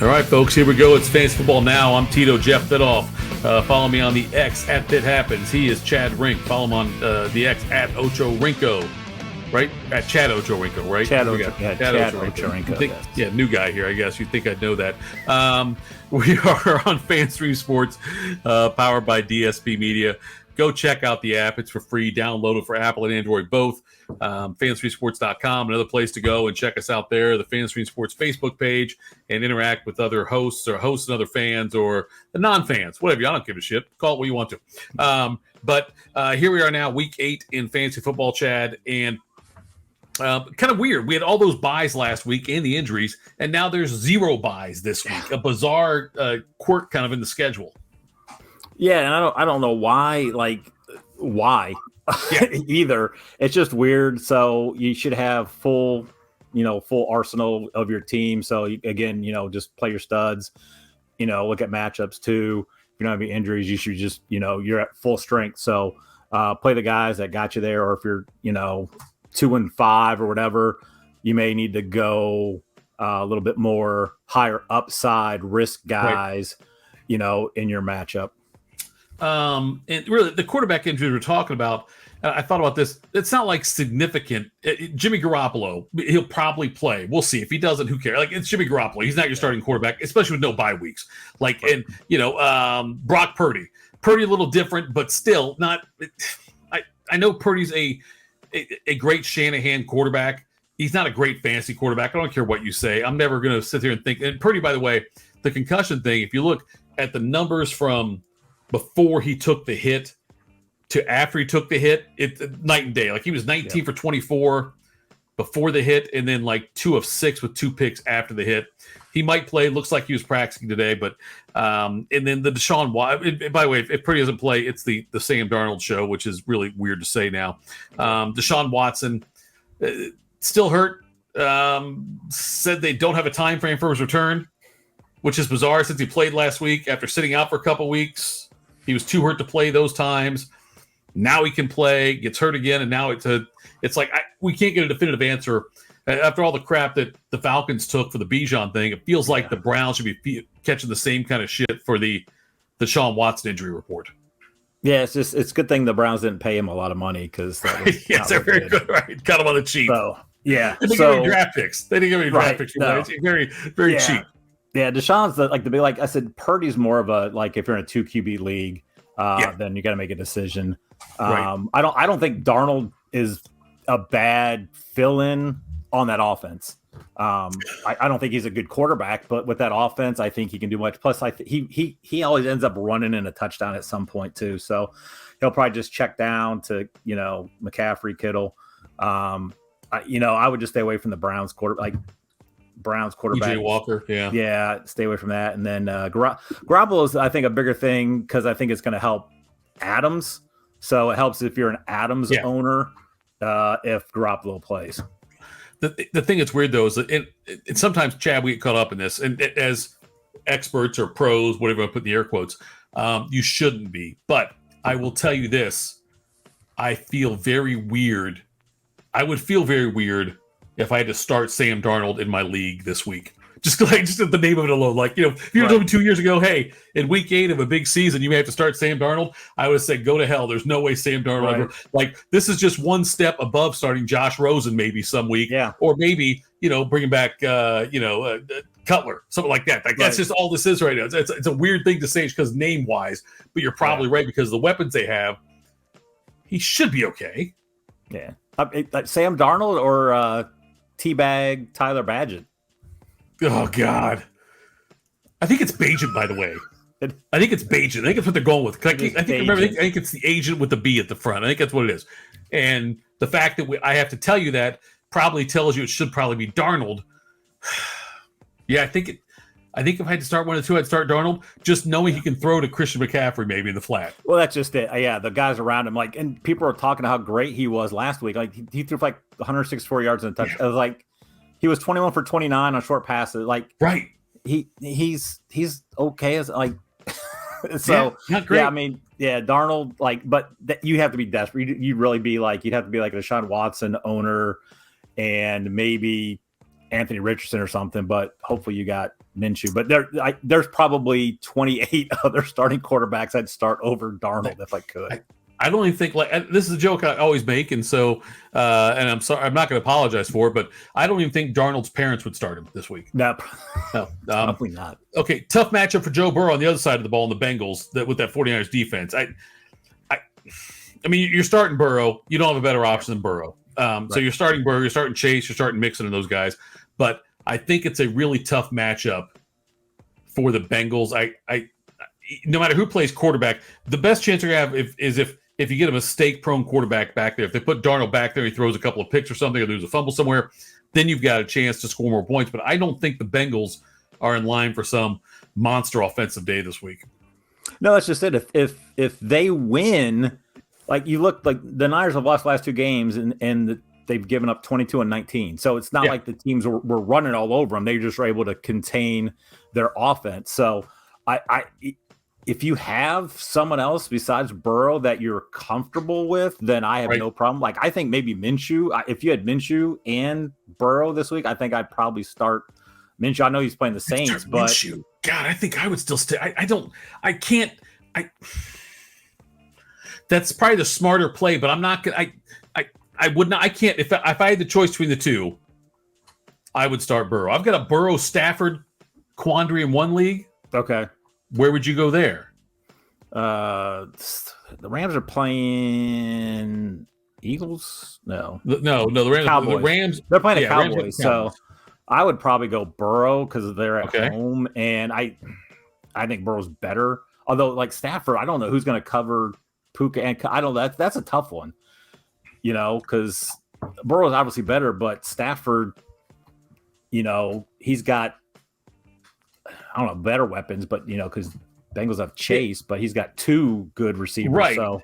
All right, folks, here we go. It's Fantasy Football Now. I'm Tito, Jeff Fidoff. Follow me on the X at Fit Happens. He is Chad Rink. Follow him on the X at Ocho Rinko, right? At Chad Ocho Rinko, right? Chad Ocho Rinko. Yeah, new guy here, I guess. You'd think I'd know that. We are on FanStream Sports, powered by DSP Media. Go check out the app. It's for free. Download it for Apple and Android both. FanStreamSports.com, another place to go and check us out there. The FanStream Sports Facebook page, and interact with other hosts and other fans or the non-fans, whatever. I don't give a shit. Call it what you want to. But here we are now, week 8 in fantasy football, Chad, and kind of weird. We had all those buys last week and the injuries, and now there's 0 buys this week. A bizarre quirk kind of in the schedule. Yeah, and I don't know why. Yeah. Either. It's just weird. So you should have full arsenal of your team. So again, just play your studs. Look at matchups too. If you don't have any injuries, you should just you're at full strength. So play the guys that got you there. Or if you're 2-5 or whatever, you may need to go a little bit more higher upside risk guys. Right. In your matchup. And really, the quarterback injuries we're talking about, I thought about this. It's not like significant. Jimmy Garoppolo, he'll probably play. We'll see. If he doesn't, who cares? Like, it's Jimmy Garoppolo. He's not your starting quarterback, especially with no bye weeks. Like, right. And Brock Purdy. Purdy a little different, but still not. I know Purdy's a great Shanahan quarterback. He's not a great fantasy quarterback. I don't care what you say. I'm never going to sit here and think. And Purdy, by the way, the concussion thing. If you look at the numbers from before he took the hit to after he took the hit, it's night and day. Like, he was 19 for 24 before the hit, and then like 2 of 6 with 2 picks after the hit. He might play. Looks like he was practicing today, but and then the Deshaun Watson. By the way, if Purdy doesn't play, it's the Sam Darnold show, which is really weird to say now. Deshaun Watson still hurt. Said they don't have a time frame for his return, which is bizarre since he played last week after sitting out for a couple weeks. He was too hurt to play those times. Now he can play, gets hurt again, and now it's like we can't get a definitive answer. After all the crap that the Falcons took for the Bijan thing, it feels like the Browns should be catching the same kind of shit for the Deshaun Watson injury report. Yeah, it's a good thing the Browns didn't pay him a lot of money because yes, they're very good. Right, got him on the cheap. So yeah, they didn't give any draft picks. They didn't give any draft picks. No. It's very, very cheap. Yeah, Deshaun's like I said, Purdy's more of a, like, if you're in a 2 QB league, then you got to make a decision. Right. I don't think Darnold is a bad fill-in on that offense. I don't think he's a good quarterback, but with that offense, I think he can do much. Plus, he always ends up running in a touchdown at some point too. So he'll probably just check down to McCaffrey, Kittle. I would just stay away from the Browns quarterback. PJ Walker, stay away from that. And then Garoppolo is, I think, a bigger thing because I think it's going to help Adams. So it helps if you're an Adams owner if Garoppolo plays. The thing that's weird, though, is that and sometimes, Chad, we get caught up in this. And as experts or pros, whatever I put in the air quotes, you shouldn't be. But I will tell you this. I feel very weird. I would feel very weird if I had to start Sam Darnold in my league this week. Just at the name of it alone. Like, if you were told me 2 years ago, hey, in week 8 of a big season, you may have to start Sam Darnold, I would say, go to hell. There's no way Sam Darnold ever. Like, this is just one step above starting Josh Rosen maybe some week. Yeah. Or maybe, bringing back, Cutler, something like that. Like, that's just all this is right now. It's a weird thing to say because name-wise, but you're probably right because the weapons they have, he should be okay. Yeah. Sam Darnold or teabag Tyler Badgett. Oh, God. I think it's Bagent, by the way. I think it's Bagent. I think that's what they're going with. I think it's the agent with the B at the front. I think that's what it is. And the fact that I have to tell you that probably tells you it should probably be Darnold. Yeah, I think if I had to start one of the two, I'd start Darnold, just knowing he can throw to Christian McCaffrey maybe in the flat. Well, that's just it. Yeah, the guys around him, and people are talking how great he was last week. Like, he threw for 164 yards in a touch. Yeah. I was like, he was 21 for 29 on short passes. Like, right. He's okay as so. Not great. Yeah, I mean, Darnold. But you have to be desperate. You'd really be you'd have to be like a Deshaun Watson owner, and maybe Anthony Richardson or something, but hopefully you got Minshew. But there's probably 28 other starting quarterbacks I'd start over Darnold if I could. I don't even think this is a joke I always make, and so and I'm sorry, I'm not going to apologize for it, but I don't even think Darnold's parents would start him this week. No, no, probably not. Okay, tough matchup for Joe Burrow on the other side of the ball in the Bengals with that 49ers defense. I mean, you're starting Burrow. You don't have a better option than Burrow. Right. So you're starting Burrow, you're starting Chase, you're starting Mixon and those guys. But I think it's a really tough matchup for the Bengals. I no matter who plays quarterback, the best chance you're going to have is if you get a mistake-prone quarterback back there. If they put Darnold back there, he throws a couple of picks or something, or there's a fumble somewhere, then you've got a chance to score more points. But I don't think the Bengals are in line for some monster offensive day this week. No, that's just it. If they win, like you look, like the Niners have lost the last two games, and they've given up 22 and 19. So it's not like the teams were running all over them. They just were able to contain their offense. So if you have someone else besides Burrow that you're comfortable with, then I have no problem. Like, I think maybe Minshew, if you had Minshew and Burrow this week, I think I'd probably start Minshew. I know he's playing the Saints, but Minshew. God, I think I would still stay. That's probably the smarter play, but I'm not going to, I would not, I can't, if I had the choice between the two, I would start Burrow. I've got a Burrow Stafford quandary in one league. Okay. Where would you go there? The Rams are playing Eagles. No, the Rams. Cowboys. The Rams. They're playing the Cowboys. So I would probably go Burrow because they're at home, and I think Burrow's better. Although, like Stafford, I don't know who's going to cover Puka, and I don't know. That's a tough one, because Burrow's obviously better, but Stafford, he's got, I don't know, better weapons, but because Bengals have Chase, but he's got two good receivers. Right. So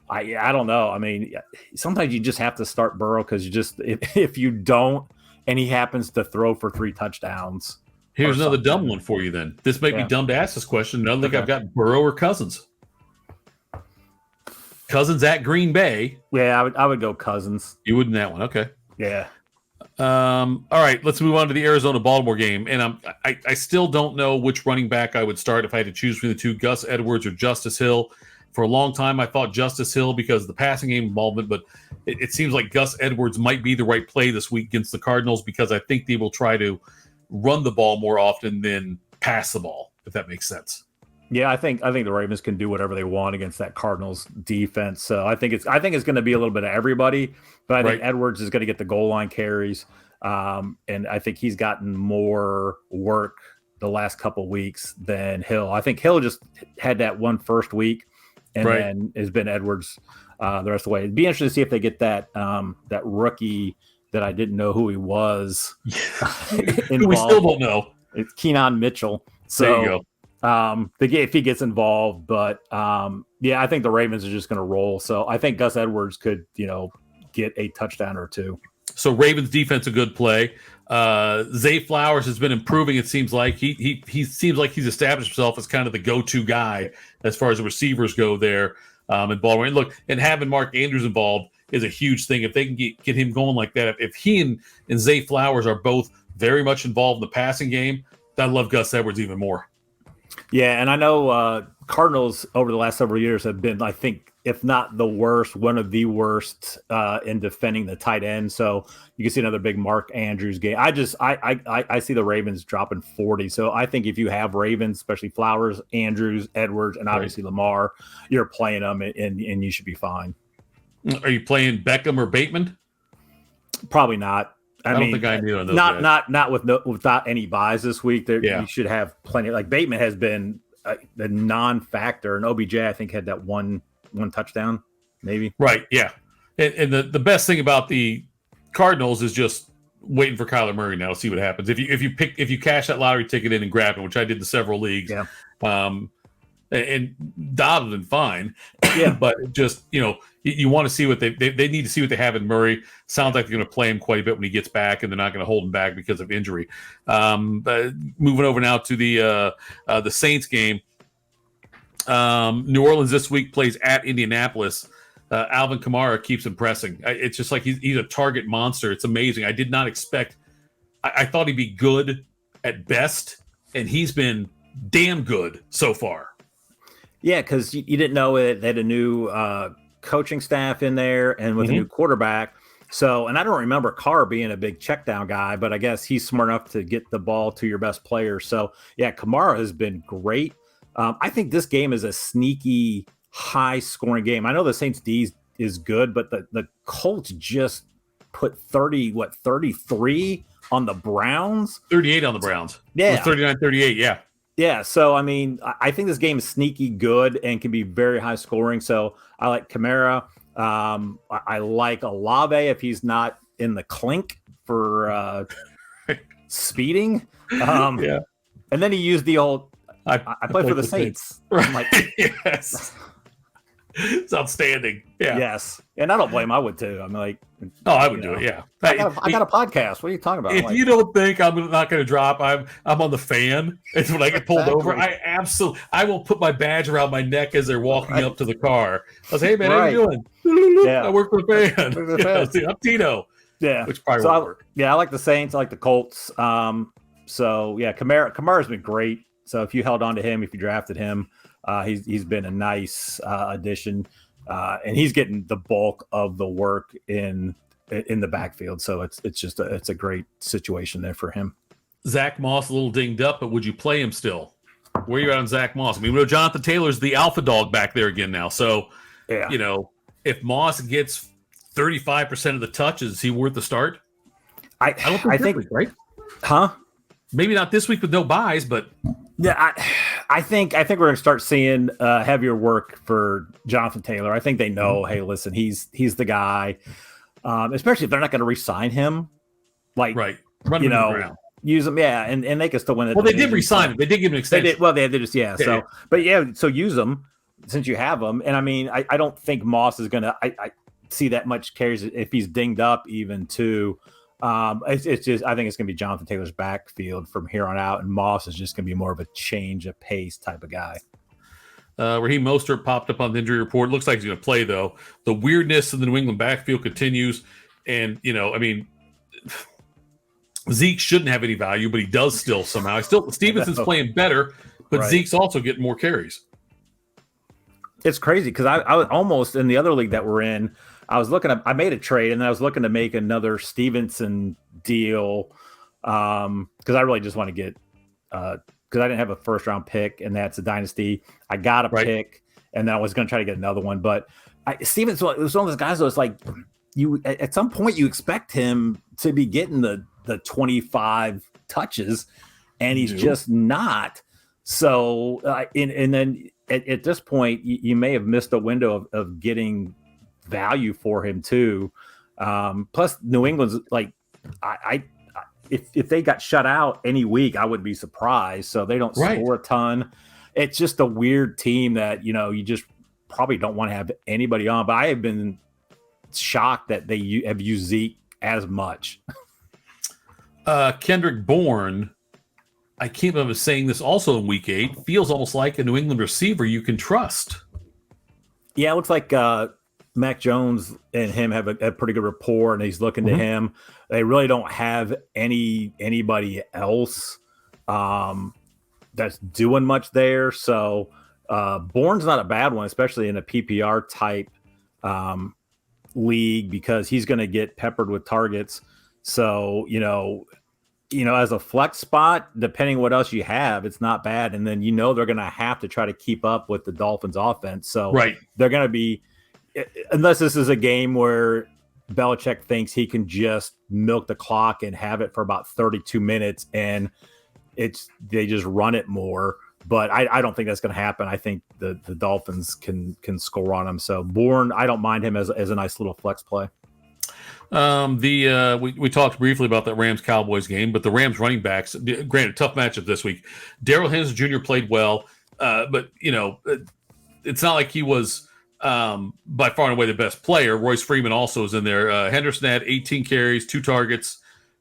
I don't know. I mean, sometimes you just have to start Burrow because if you don't, and he happens to throw for 3 touchdowns. Here's another dumb one for you. Then this might be dumb to ask this question. I don't think I've got Burrow or Cousins. Cousins at Green Bay. Yeah, I would go Cousins. You would in that one, okay? Yeah. All right, let's move on to the Arizona-Baltimore game. And I still don't know which running back I would start if I had to choose between the two, Gus Edwards or Justice Hill. For a long time, I thought Justice Hill because of the passing game involvement, but it seems like Gus Edwards might be the right play this week against the Cardinals because I think they will try to run the ball more often than pass the ball, if that makes sense. Yeah, I think the Ravens can do whatever they want against that Cardinals defense. So I think it's going to be a little bit of everybody, but I think Edwards is going to get the goal line carries, and I think he's gotten more work the last couple weeks than Hill. I think Hill just had that one first week, and then has been Edwards the rest of the way. It'd be interesting to see if they get that rookie that I didn't know who he was. We still don't know. It's Keenan Mitchell. So there you go. If he gets involved, but I think the Ravens are just going to roll. So I think Gus Edwards could, get a touchdown or two. So Ravens defense, a good play. Zay Flowers has been improving. It seems like he seems like he's established himself as kind of the go-to guy as far as the receivers go there in Baltimore. And look, and having Mark Andrews involved is a huge thing. If they can get him going like that, if he and Zay Flowers are both very much involved in the passing game, I love Gus Edwards even more. Yeah, and I know Cardinals over the last several years have been, I think, if not the worst, one of the worst in defending the tight end. So you can see another big Mark Andrews game. I see the Ravens dropping 40. So I think if you have Ravens, especially Flowers, Andrews, Edwards, and obviously Lamar, you're playing them and you should be fine. Are you playing Beckham or Bateman? Probably not. I don't think I knew on those guys. Not without any buys this week. You should have plenty. Like Bateman has been the non-factor, and OBJ I think had that one touchdown, maybe. Right. Yeah. And the best thing about the Cardinals is just waiting for Kyler Murray now to see what happens. If you cash that lottery ticket in and grab it, which I did in several leagues. Yeah. And Dobbin fine. Yeah. But just you want to see what they need to see what they have in Murray. Sounds like they're going to play him quite a bit when he gets back, and they're not going to hold him back because of injury. But moving over now to the Saints game. New Orleans this week plays at Indianapolis. Alvin Kamara keeps impressing. It's just like he's a target monster. It's amazing. I did not expect I thought he'd be good at best, and he's been damn good so far. Yeah, because you didn't know it. They had a new coaching staff in there and with a new quarterback. So, and I don't remember Carr being a big check down guy, but I guess he's smart enough to get the ball to your best player. So, yeah, Kamara has been great. I think this game is a sneaky, high scoring game. I know the Saints D is good, but the Colts just put 33 on the Browns. 38 on the Browns. Yeah. 39-38, yeah. Yeah, so I mean, I think this game is sneaky good and can be very high scoring. So I like Kamara. I like Olave if he's not in the clink for speeding. Yeah. And then he used the old. I play for the Saints. I'm like, yes. It's outstanding. Yeah. Yes. And I don't blame him. I would too. I'm like, oh, I would do it. Yeah. I got a podcast. What are you talking about? If you don't think I'm not going to drop, I'm on the fan. It's when I get pulled over. I will put my badge around my neck as they're walking up to the car. I say, hey man, how you doing? Yeah. I work for the fan. I'm Tito. Yeah. Which probably won't work. I like the Saints. I like the Colts. So yeah, Kamara's been great. So if you held on to him, if you drafted him, he's been a nice addition, and he's getting the bulk of the work in the backfield. So it's a great situation there for him. Zach Moss a little dinged up, but would you play him still? Where are you at on Zach Moss? I mean, we know Jonathan Taylor's the alpha dog back there again now. So, you know, if Moss gets 35% of the touches, is he worth the start? I think week, right? Huh? Maybe not this week with no buys, but yeah, I think we're going to start seeing heavier work for Jonathan Taylor. I think they know, hey, listen, he's the guy. Especially if they're not going to re-sign him, like right, run him around. Use him, yeah, and they can still win it. Well, they did re-sign him. They did give him an extension. They just so use them since you have them. And I mean, I don't think Moss is going to. I see that much carries if he's dinged up even too. It's just I think it's going to be Jonathan Taylor's backfield from here on out, and Moss is just going to be more of a change of pace type of guy. Raheem Mostert popped up on the injury report. Looks like he's going to play, though. The weirdness in the New England backfield continues. And, you know, I mean, Zeke shouldn't have any value, but he does still somehow. Stevenson's playing better, but Zeke's also getting more carries. It's crazy because I was almost in the other league that we're in. I made a trade, and I was looking to make another Stevenson deal because I really just want to get because I didn't have a first round pick, and that's a dynasty. I got a pick, and then I was going to try to get another one. But Stevenson was one of those guys that was like, you at some point you expect him to be getting the 25 touches, and he's just not. So, and then at this point, you may have missed a window of getting value for him too. Plus, New England's like, if they got shut out any week, I wouldn't be surprised. So they don't score a ton. It's just a weird team that, you know, you just probably don't want to have anybody on. But I have been shocked that they have used Zeke as much. Kendrick Bourne, I can't remember saying this also in week 8, feels almost like a New England receiver you can trust. Yeah, it looks like Mac Jones and him have a pretty good rapport, and he's looking to him. They really don't have anybody else that's doing much there. So Bourne's not a bad one, especially in a PPR type league, because he's going to get peppered with targets. So, you know, as a flex spot, depending what else you have, it's not bad. And then, they're going to have to try to keep up with the Dolphins offense. So they're going to be, unless this is a game where Belichick thinks he can just milk the clock and have it for about 32 minutes and they just run it more. But I don't think that's going to happen. I think the Dolphins can score on him. So Bourne, I don't mind him as a nice little flex play. We talked briefly about that Rams-Cowboys game, but the Rams running backs, granted, tough matchup this week. Darrell Henderson Jr. played well, but, it's not like he was by far and away the best player. Royce Freeman also is in there. Henderson had 18 carries, 2 targets.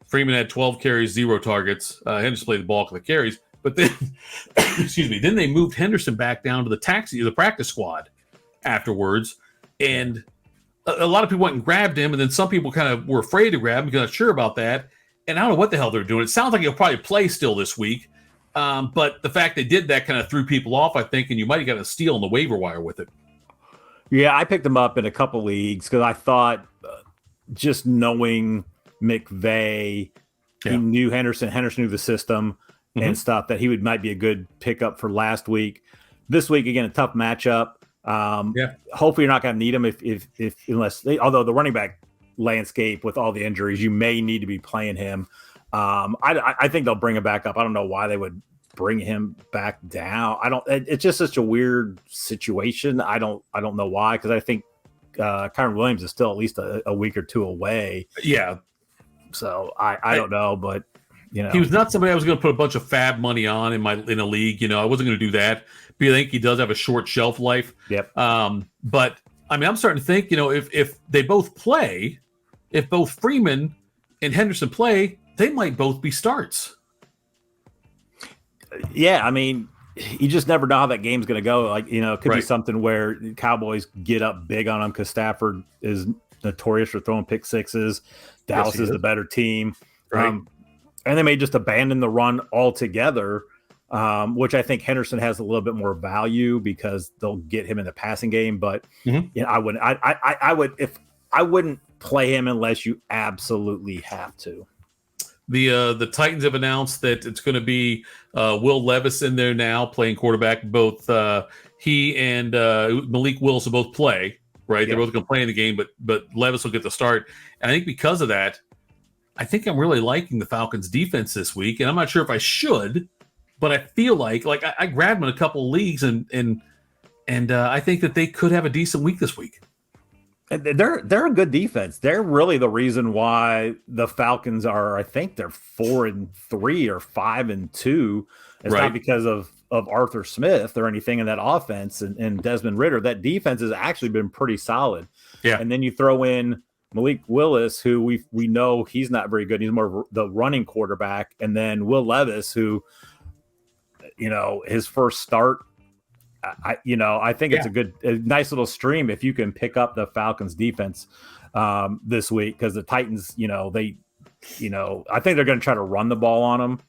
Freeman had 12 carries, 0 targets. Henderson played the bulk of the carries. But then, then they moved Henderson back down to the practice squad afterwards. And a lot of people went and grabbed him, and then some people kind of were afraid to grab him because not sure about that. and I don't know what the hell they're doing. It sounds like he'll probably play still this week. But the fact they did that kind of threw people off, I think, and you might have got a steal on the waiver wire with it. Yeah, I picked him up in a couple leagues because I thought just knowing McVay, he knew Henderson knew the system and stuff, that he might be a good pickup for last week. This week, again, a tough matchup. Hopefully you're not going to need him although the running back landscape with all the injuries, you may need to be playing him. I think they'll bring him back up. I don't know why they would bring him back down. It's just such a weird situation. I don't know why, because I think Kyron Williams is still at least a week or two away. Yeah. So I don't know, but you know, he was not somebody I was going to put a bunch of fab money on in a league. You know, I wasn't going to do that. But I think he does have a short shelf life. Yep. But I mean, I'm starting to think, you know, if they both play, if both Freeman and Henderson play, they might both be starts. Yeah, I mean, you just never know how that game's going to go. Like, you know, it could be something where Cowboys get up big on them because Stafford is notorious for throwing pick sixes. Dallas is the better team. Right. And they may just abandon the run altogether, which I think Henderson has a little bit more value because they'll get him in the passing game. But you know, I wouldn't play him unless you absolutely have to. The Titans have announced that it's going to be Will Levis in there now playing quarterback. Both he and Malik Willis will both play. Right, they're both going to play in the game, but Levis will get the start. And I think because of that, I think I'm really liking the Falcons' defense this week. And I'm not sure if I should, but I feel like I grabbed them in a couple of leagues, and I think that they could have a decent week this week. They're a good defense. They're really the reason why the Falcons are. I think they're 4-3 or 5-2. It's not because of Arthur Smith or anything in that offense and Desmond Ridder. That defense has actually been pretty solid. Yeah, and then you throw in Malik Willis, who we know he's not very good. He's more of the running quarterback, and then Will Levis, who, you know, his first start. I think it's a nice little stream if you can pick up the Falcons defense this week, because the Titans, I think they're going to try to run the ball on them.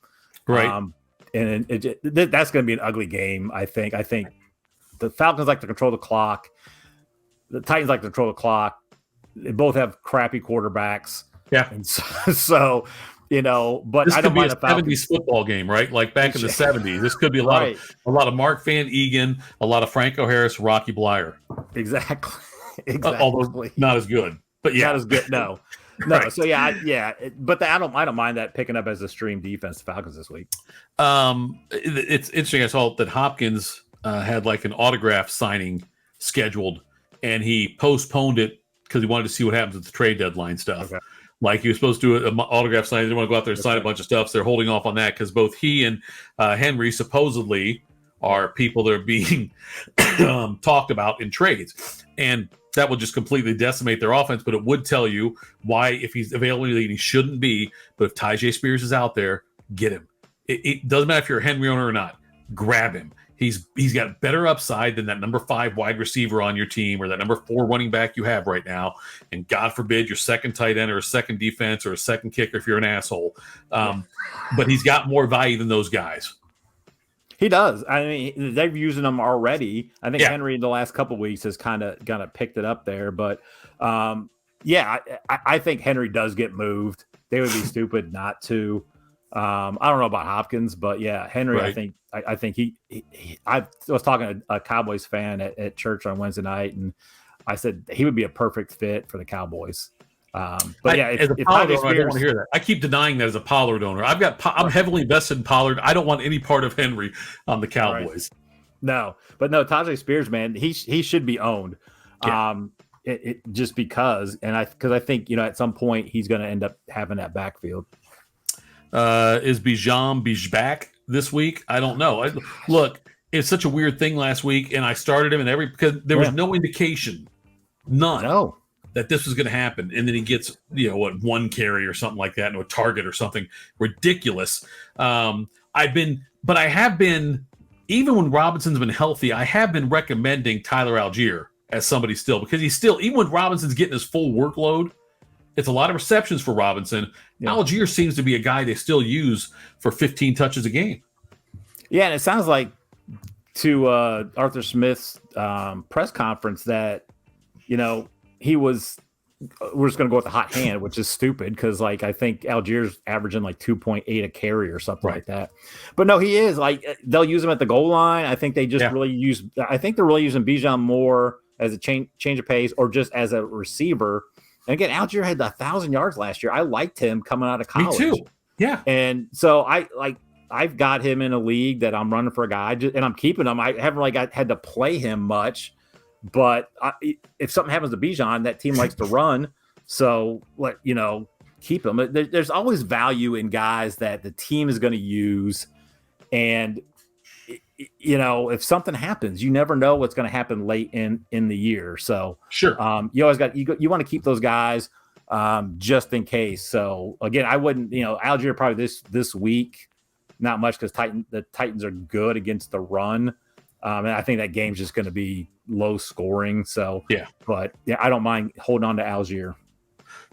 Right. And that's going to be an ugly game. I think the Falcons like to control the clock. The Titans like to control the clock. They both have crappy quarterbacks. Yeah. And so but this I don't mind a 70s football game, right? Like back in the 70s. This could be a lot of Mark Van Egan, a lot of Franco Harris, Rocky Blyer. Exactly. Although not as good. But yeah. Not as good. No. Right. So but I don't mind that picking up as a stream defense, the Falcons this week. It's interesting. I saw that Hopkins had like an autograph signing scheduled, and he postponed it because he wanted to see what happens with the trade deadline stuff. Okay. Like he was supposed to do an autograph signing. He didn't want to go out there and sign a bunch of stuff. So they're holding off on that because both he and Henry supposedly are people that are being talked about in trades. And that will just completely decimate their offense. But it would tell you why, if he's available, he shouldn't be. But if Tyjae Spears is out there, get him. It doesn't matter if you're a Henry owner or not. Grab him. He's got better upside than that number 5 wide receiver on your team or that number 4 running back you have right now. And God forbid your second tight end or a second defense or a second kicker if you're an asshole. But he's got more value than those guys. He does. I mean, they're using him already. I think Henry in the last couple of weeks has kind of picked it up there. But I think Henry does get moved. They would be stupid not to. I don't know about Hopkins, but Henry. Right. I think I was talking to a Cowboys fan at church on Wednesday night, and I said he would be a perfect fit for the Cowboys. As a Pollard owner, I don't want to hear that. I keep denying that as a Pollard owner. I'm heavily invested in Pollard. I don't want any part of Henry on the Cowboys. Right. No, Tyjae Spears, man, he should be owned. Yeah. Just because, I think at some point he's going to end up having that backfield. Is Bijan back this week? I don't know. Look, it's such a weird thing last week, and I started him because there was no indication, none, that this was going to happen. And then he gets, one carry or something like that, and a target or something ridiculous. I have been, even when Robinson's been healthy, I have been recommending Tyler Algier as somebody still, because he's still, even when Robinson's getting his full workload, It's a lot of receptions for Robinson. Yeah. Algier seems to be a guy they still use for 15 touches a game. Yeah, and it sounds like to Arthur Smith's press conference that, he was – we're just going to go with the hot hand, which is stupid because, like, I think Algier's averaging like 2.8 a carry or something like that. But no, he is. Like, they'll use him at the goal line. I think they just I think they're really using Bijan more as a change of pace or just as a receiver. And again, Algier had 1,000 yards last year. I liked him coming out of college. Me too. Yeah. And so I've got him in a league that I'm running for a guy, and I'm keeping him. I haven't really had to play him much. But if something happens to Bijan, that team likes to run. So, keep him. There's always value in guys that the team is going to use. And, if something happens, you never know what's going to happen late in the year. So, sure. You always you want to keep those guys just in case. So, again, I wouldn't, Algier probably this week, not much because the Titans are good against the run. And I think that game's just going to be low scoring. So, but I don't mind holding on to Algier.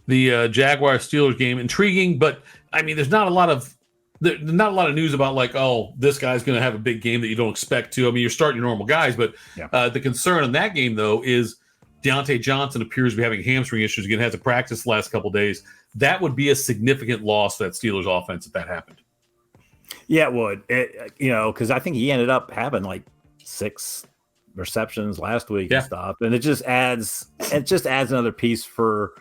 The Jaguars Steelers game, intriguing, but I mean, there's not a lot of news about like, oh, this guy's going to have a big game that you don't expect to. I mean, you're starting your normal guys, but the concern in that game though is Deontay Johnson appears to be having hamstring issues again. Hasn't practiced the last couple of days. That would be a significant loss for that Steelers offense if that happened. Yeah, it would. Because I think he ended up having like 6 receptions last week and stuff, and it just adds another piece for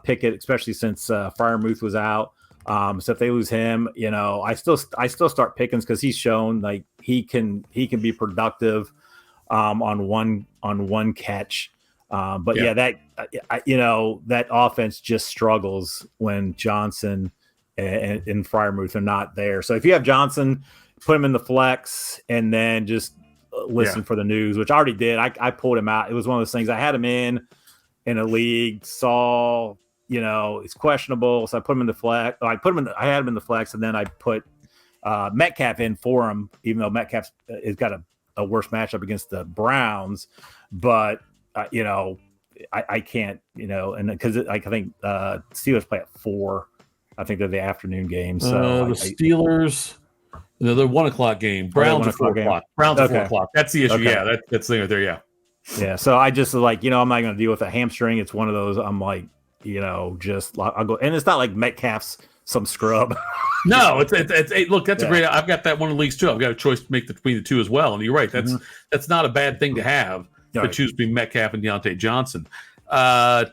Pickett, especially since Freiermuth was out. So if they lose him, I still start Pickens because he's shown like he can be productive on one catch. But that offense just struggles when Johnson and Freiermuth are not there. So if you have Johnson, put him in the flex and then just listen for the news, which I already did. I pulled him out. It was one of those things. I had him in a league, saw, it's questionable. So I put him in the flex. I had him in the flex, and then I put Metcalf in for him, even though Metcalf has got a worse matchup against the Browns. But, I can't, and because I think Steelers play at 4. I think they're the afternoon game. So the Steelers. They're 1 o'clock game. Browns are 4 o'clock. Browns are 4 o'clock. That's the issue. Okay. Yeah, that's the thing right there. Yeah. Yeah. So I just I'm not going to deal with a hamstring. It's one of those. I'm like, I'll go. And it's not like Metcalf's some scrub. No, it's look. That's a great. I've got that one in leagues too. I've got a choice to make between the two as well. And you're right. That's not a bad thing to have. To choose between Metcalf and Deontay Johnson.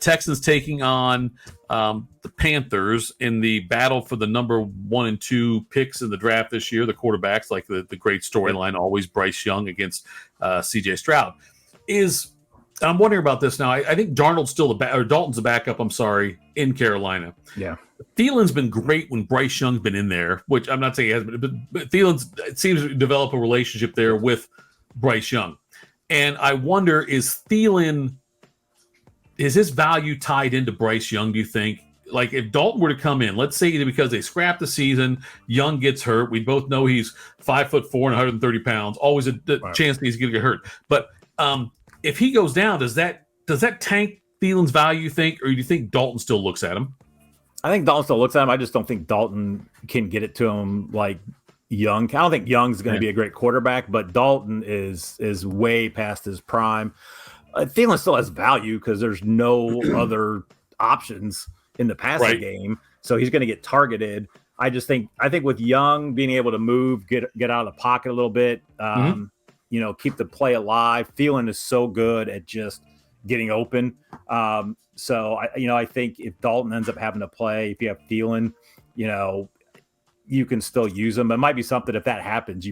Texans taking on the Panthers in the battle for the number 1 and 2 picks in the draft this year. The quarterbacks, like the great storyline, always Bryce Young against C.J. Stroud. I'm wondering about this now. I think Darnold's Dalton's the backup. I'm sorry, in Carolina. Yeah, Thielen's been great when Bryce Young's been in there, which I'm not saying he hasn't, but Thielen's it seems to develop a relationship there with Bryce Young, and I wonder is his value tied into Bryce Young, do you think? Like if Dalton were to come in, let's say because they scrapped the season, Young gets hurt. We both know he's 5'4" and 130 pounds. Always a chance that he's going to get hurt. But if he goes down, does that tank Thielen's value, you think? Or do you think Dalton still looks at him? I think Dalton still looks at him. I just don't think Dalton can get it to him like Young. I don't think Young's going to be a great quarterback, but Dalton is way past his prime. Thielen still has value because there's no other options in the passing game, so he's going to get targeted. I think with Young being able to move, get out of the pocket a little bit, keep the play alive. Thielen is so good at just getting open. So I think if Dalton ends up having to play, if you have Thielen, you can still use him. It might be something if that happens,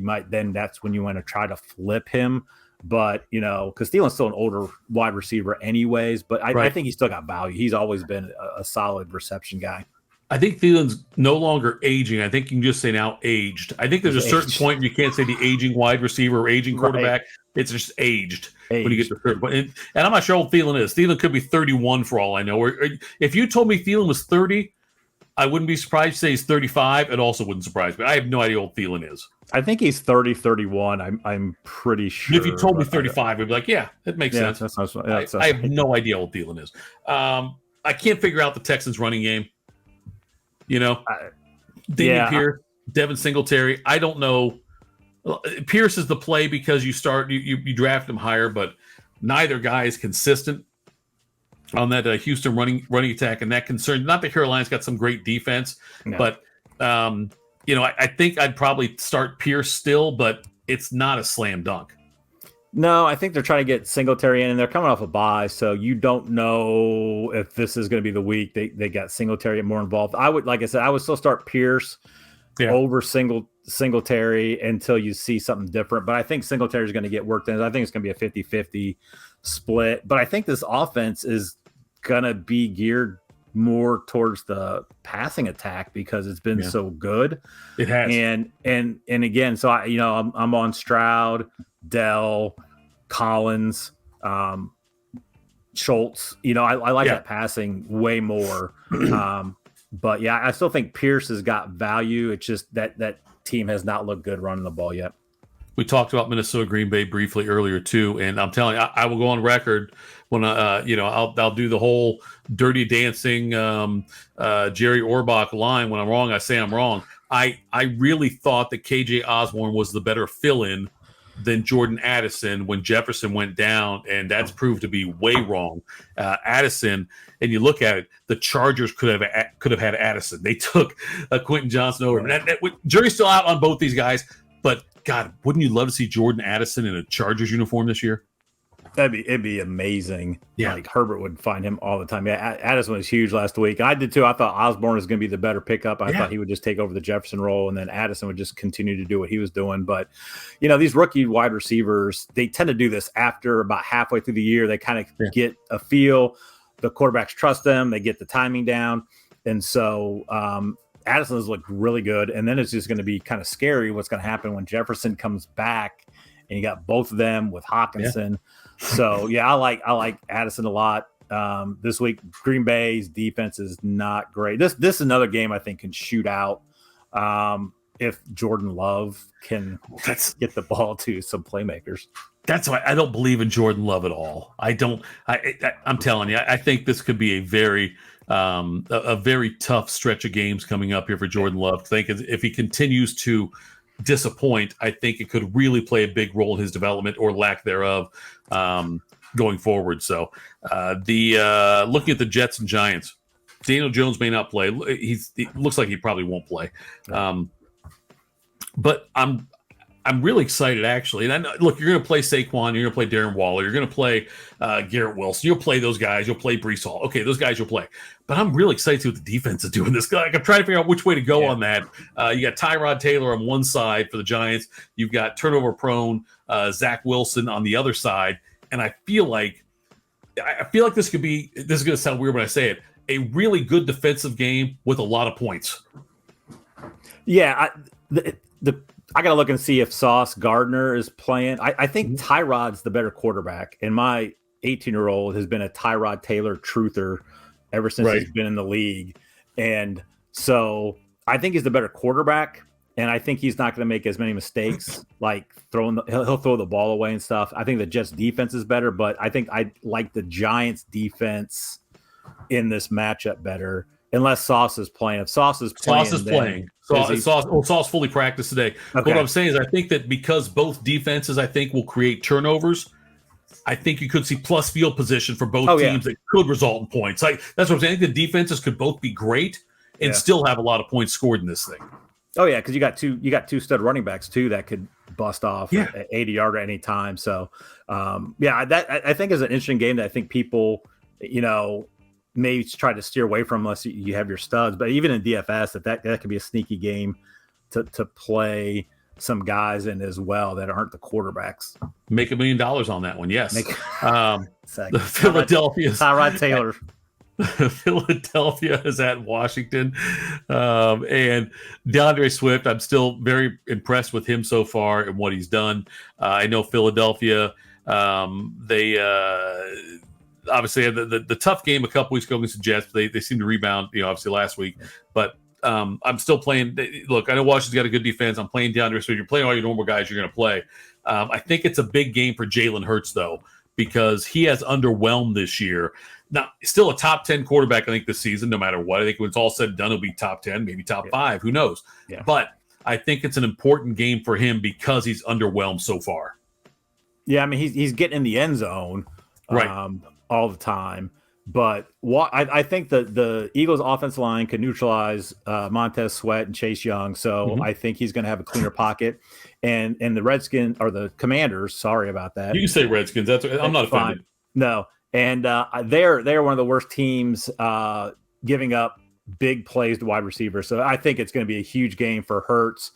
that's when you want to try to flip him. But, because Thielen's still an older wide receiver anyways, but I think he's still got value. He's always been a solid reception guy. I think Thielen's no longer aging. I think you can just say now aged. I think there's a certain point where you can't say the aging wide receiver or aging quarterback. It's just aged when you get to a certain point. And I'm not sure how old Thielen is. Thielen could be 31 for all I know. Or if you told me Thielen was 30, I wouldn't be surprised to say he's 35. It also wouldn't surprise me. I have no idea how old Thielen is. I think he's 30, 31. I'm pretty sure. If you told me 35, I'd be like, yeah, that makes sense. I have no idea how old Thielen is. I can't figure out the Texans running game. Damian Pierce, Devin Singletary. I don't know. Pierce is the play because you draft him higher, but neither guy is consistent on that Houston running attack, and that concern. Not that Carolina's got some great defense, but I think I'd probably start Pierce still, but it's not a slam dunk. No, I think they're trying to get Singletary in, and they're coming off a bye, so you don't know if this is going to be the week they got Singletary more involved. I would still start Pierce over Singletary until you see something different. But I think Singletary is going to get worked in. I think it's going to be a 50-50 split. But I think this offense is going to be geared more towards the passing attack because it's been so good. It has. And again, so I'm on Stroud, Dell, Collins, Schultz. I like that passing way more. But yeah, I still think Pierce has got value. It's just that team has not looked good running the ball yet. We talked about Minnesota Green Bay briefly earlier too, and I'm telling you, I will go on record when I'll do the whole dirty dancing Jerry Orbach line. When I'm wrong, I say I'm wrong. I really thought that KJ Osborne was the better fill-in than Jordan Addison when Jefferson went down, and that's proved to be way wrong. Addison, and you look at it, the Chargers could have had Addison. They took Quentin Johnson over. Jury's still out on both these guys, but God, wouldn't you love to see Jordan Addison in a Chargers uniform this year? It'd be amazing. Yeah. Like Herbert would find him all the time. Yeah, Addison was huge last week. And I did too. I thought Osborne was going to be the better pickup. I thought he would just take over the Jefferson role, and then Addison would just continue to do what he was doing. But, these rookie wide receivers, they tend to do this after about halfway through the year. They kind of get a feel. The quarterbacks trust them. They get the timing down. And so Addison has looked really good. And then it's just going to be kind of scary what's going to happen when Jefferson comes back and you got both of them with Hawkinson. So I like Addison a lot. This week, Green Bay's defense is not great. This is another game I think can shoot out if Jordan Love can get the ball to some playmakers. That's why I don't believe in Jordan Love at all. I'm telling you, I think this could be a very tough stretch of games coming up here for Jordan Love. I think if he continues to disappoint, I think it could really play a big role in his development or lack thereof going forward. So looking at the Jets and Giants, Daniel Jones may not play. It looks like he probably won't play. But I'm really excited, actually. And I know, look, you're going to play Saquon, you're going to play Darren Waller, you're going to play Garrett Wilson, you'll play those guys, you'll play Breece Hall. Okay, those guys you'll play. But I'm really excited to see what the defense is doing. I'm trying to figure out which way to go on that. You got Tyrod Taylor on one side for the Giants. You've got turnover-prone Zach Wilson on the other side. And I feel like this is going to sound weird when I say it, a really good defensive game with a lot of points. Yeah, I got to look and see if Sauce Gardner is playing. I think Tyrod's the better quarterback. And my 18-year-old has been a Tyrod Taylor truther ever since he's been in the league. And so I think he's the better quarterback. And I think he's not going to make as many mistakes, like he'll throw the ball away and stuff. I think the Jets defense is better, but I think I like the Giants defense in this matchup better. Unless Sauce is playing. If Sauce is playing. Sauce fully practiced today. Okay. What I'm saying is I think that because both defenses, I think, will create turnovers, I think you could see plus field position for both teams that could result in points. That's what I'm saying. I think the defenses could both be great and still have a lot of points scored in this thing. Oh, yeah, because you got two stud running backs, too, that could bust off at 80-yard at any time. So, I think is an interesting game that I think people, maybe try to steer away from unless you have your studs. But even in DFS, that could be a sneaky game to play some guys in as well that aren't the quarterbacks. Make $1 million on that one, yes. The Philadelphia Tyrod Taylor. Philadelphia is at Washington, and DeAndre Swift. I'm still very impressed with him so far and what he's done. I know Philadelphia. They obviously had the tough game a couple weeks ago against the Jets. They seem to rebound, obviously last week. But I'm still playing. Look, I know Washington's got a good defense. I'm playing DeAndre Swift. You're playing all your normal guys. You're going to play. I think it's a big game for Jalen Hurts though, because he has underwhelmed this year. Now, still a top 10 quarterback, I think, this season, no matter what. I think when it's all said and done, he'll be top 10, maybe top 5. Who knows? Yeah. But I think it's an important game for him because he's underwhelmed so far. Yeah, I mean, he's getting in the end zone all the time. But I think the Eagles' offensive line can neutralize Montez Sweat and Chase Young. So I think he's going to have a cleaner pocket. And the Redskins, or the Commanders, sorry about that. You can say Redskins. I'm not offended. Fine. No. And they're one of the worst teams giving up big plays to wide receivers. So I think it's going to be a huge game for Hurts,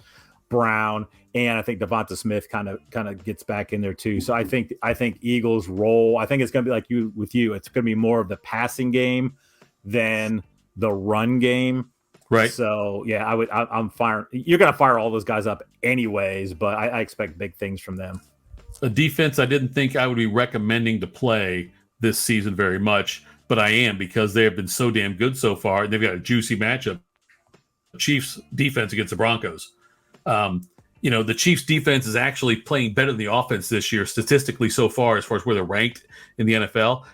Brown, and I think Devonta Smith kind of gets back in there too. So I think Eagles roll. I think it's going to be like with you. It's going to be more of the passing game than the run game. Right. So yeah, I'm firing. You're going to fire all those guys up anyways, but I expect big things from them. A defense I didn't think I would be recommending to play this season very much, but I am, because they have been so damn good so far. They've got a juicy matchup. Chiefs defense against the Broncos. The Chiefs defense is actually playing better than the offense this year statistically so far as where they're ranked in the NFL.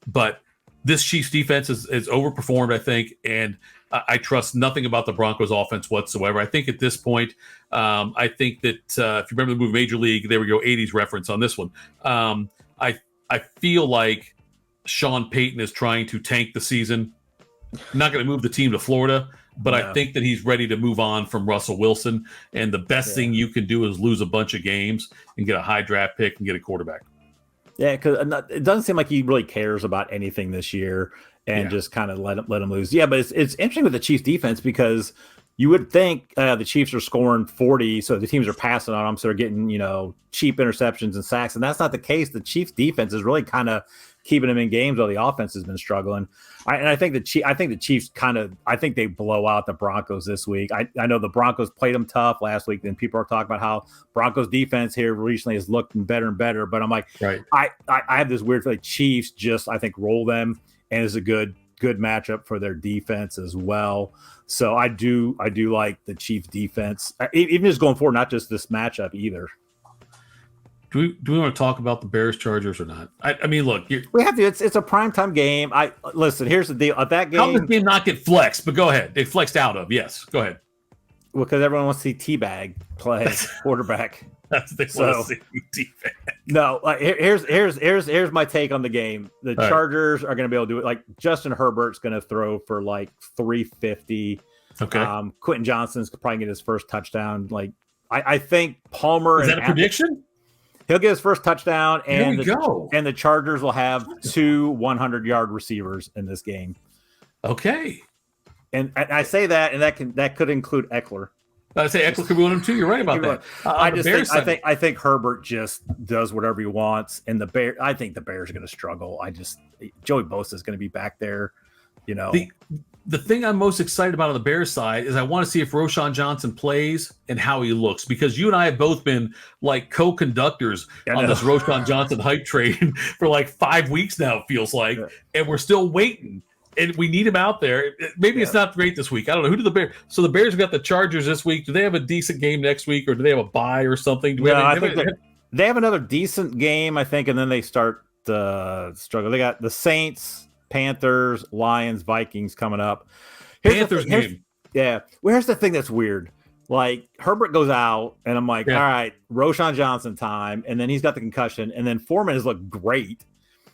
But this Chiefs defense is overperformed, I think, and I trust nothing about the Broncos offense whatsoever. I think at this point, I think that if you remember the movie Major League, there we go, 80s reference on this one. I feel like Sean Payton is trying to tank the season. Not going to move the team to Florida, but I think that he's ready to move on from Russell Wilson. And the best thing you can do is lose a bunch of games and get a high draft pick and get a quarterback. Yeah, because it doesn't seem like he really cares about anything this year, and just kind of let him lose. Yeah, but it's interesting with the Chiefs defense, because you would think the Chiefs are scoring 40, so the teams are passing on them, so they're getting cheap interceptions and sacks, and that's not the case. The Chiefs defense is really kind of keeping them in games while the offense has been struggling. I think the Chiefs I think they blow out the Broncos this week. I know the Broncos played them tough last week, and people are talking about how Broncos defense here recently has looked better and better. But I'm like, I have this weird feeling Chiefs just, I think, roll them, and is a good matchup for their defense as well. So I do like the Chiefs defense, even just going forward, not just this matchup either. Do we want to talk about the Bears Chargers or not? I mean, look, we have to. It's a primetime game. Listen. Here's the deal. At that game, how does the game not get flexed? But go ahead. They flexed out of. Yes, go ahead. Well, because everyone wants to see Teabag play quarterback. That's what they want to see. Teabag. No, here's my take on the game. The Chargers are going to be able to do it. Like, Justin Herbert's going to throw for like 350. Okay. Quentin Johnston's probably get his first touchdown. Like, I think Palmer. Is that a prediction? He'll get his first touchdown, and the Chargers will have 2 100-yard receivers in this game. Okay. And I say that, and that could include Eckler. I say Eckler could be one of them too. You're right about that. I think Herbert just does whatever he wants, and I think the Bears are going to struggle. Joey Bosa is going to be back there. The thing I'm most excited about on the Bears side is I want to see if Roschon Johnson plays and how he looks, because you and I have both been like co-conductors on this Roschon Johnson hype train for like 5 weeks now, it feels like, and we're still waiting. And we need him out there. Maybe it's not great this week. I don't know. Who do the Bears? So the Bears got the Chargers this week. Do they have a decent game next week, or do they have a bye or something? I think they have another decent game, I think, and then they start the struggle. They got the Saints, Panthers, Lions, Vikings coming up. Panthers game. Yeah. Well, here's the thing that's weird. Like, Herbert goes out, and I'm like, all right, Roschon Johnson time, and then he's got the concussion, and then Foreman has looked great.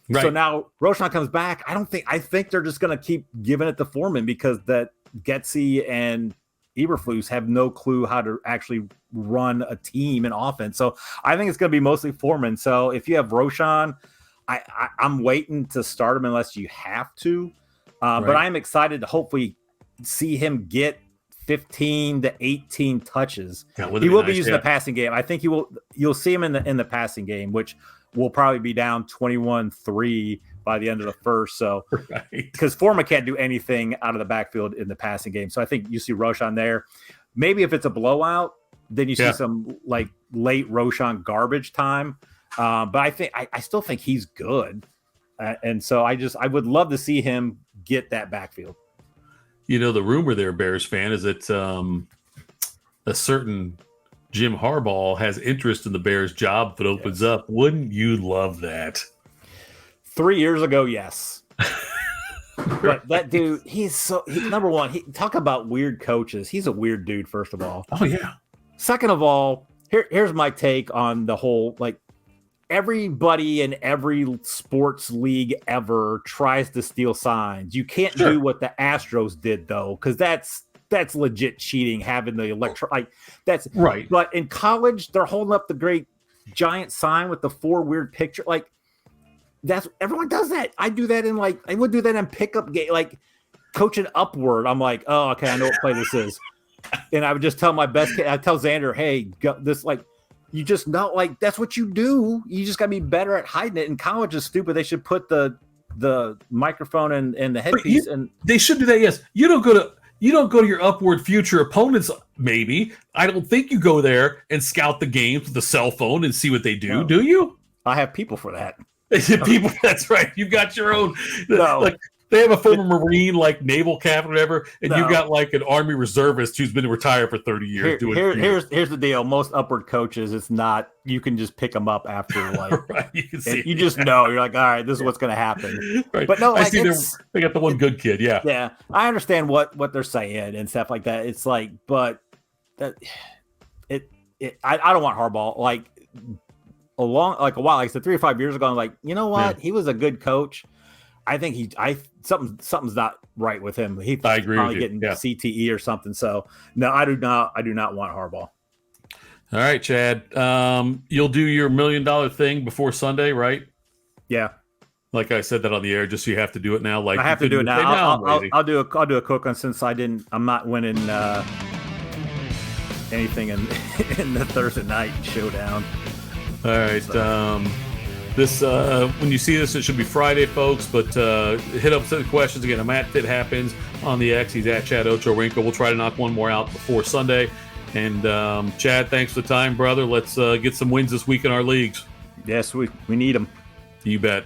Right. So now Roschon comes back. I think they're just going to keep giving it to Foreman, because that Getsy and Eberflus have no clue how to actually run a team and offense. So I think it's going to be mostly Foreman. So if you have Roschon, I'm waiting to start him unless you have to. But I'm excited to hopefully see him get 15 to 18 touches. He will be using the passing game. I think you'll see him in the passing game, which will probably be down 21-3 by the end of the first. So, because Foreman can't do anything out of the backfield in the passing game. So I think you see Roschon there. Maybe if it's a blowout, then you see some like late Roschon garbage time. But I still think he's good. And so I would love to see him get that backfield. The rumor there, Bears fan, is that a certain Jim Harbaugh has interest in the Bears job if it opens up. Wouldn't you love that? 3 years ago, yes. But that dude, number one. Talk about weird coaches. He's a weird dude. First of all. Oh yeah. Second of all, here's my take on the whole like. Everybody in every sports league ever tries to steal signs. You can't do what the Astros did though, because that's legit cheating. Having the that's right. But in college, they're holding up the great giant sign with the 4 weird picture. Like that's everyone does that. I do that I would do that in pickup game, like coaching upward. I'm like, oh, okay, I know what play this is, and I would just tell my best kid. I tell Xander, hey, go, this like. You just know, like that's what you do. You just got to be better at hiding it. And college is stupid. They should put the microphone and the headpiece. And they should do that. Yes, you don't go to your upward future opponents. Maybe I don't think you go there and scout the games with the cell phone and see what they do. No. Do you? I have people for that. People, that's right. You've got your own. No. Like they have a former Marine, like naval captain, or whatever, and you've got like an Army reservist who's been retired for 30 years. Here's the deal. Most upward coaches, it's not. You can just pick them up after like. Right, you can see. You just know. You're like, all right, this is what's going to happen. Right. But no, I see they got the one good kid. Yeah. Yeah, I understand what they're saying and stuff like that. It's like, but that I don't want Harbaugh like a while. Like I said, 3 or 5 years ago, I'm like, you know what? Yeah. He was a good coach. I think something's not right with him. I agree probably with you. Getting CTE or something. So no, I do not want Harbaugh. All right, Chad. You'll do your $1 million thing before Sunday, right? Yeah. Like I said that on the air, just so you have to do it now. Like I have to do it now. I'll do a quick one since I'm not winning anything in the Thursday night showdown. All right. So. This when you see this, it should be Friday, folks. But hit up some questions again. I'm at It Happens on the X. He's at Chad Ochorinco. We'll try to knock one more out before Sunday. And Chad, thanks for the time, brother. Let's get some wins this week in our leagues. Yes, we need them. You bet.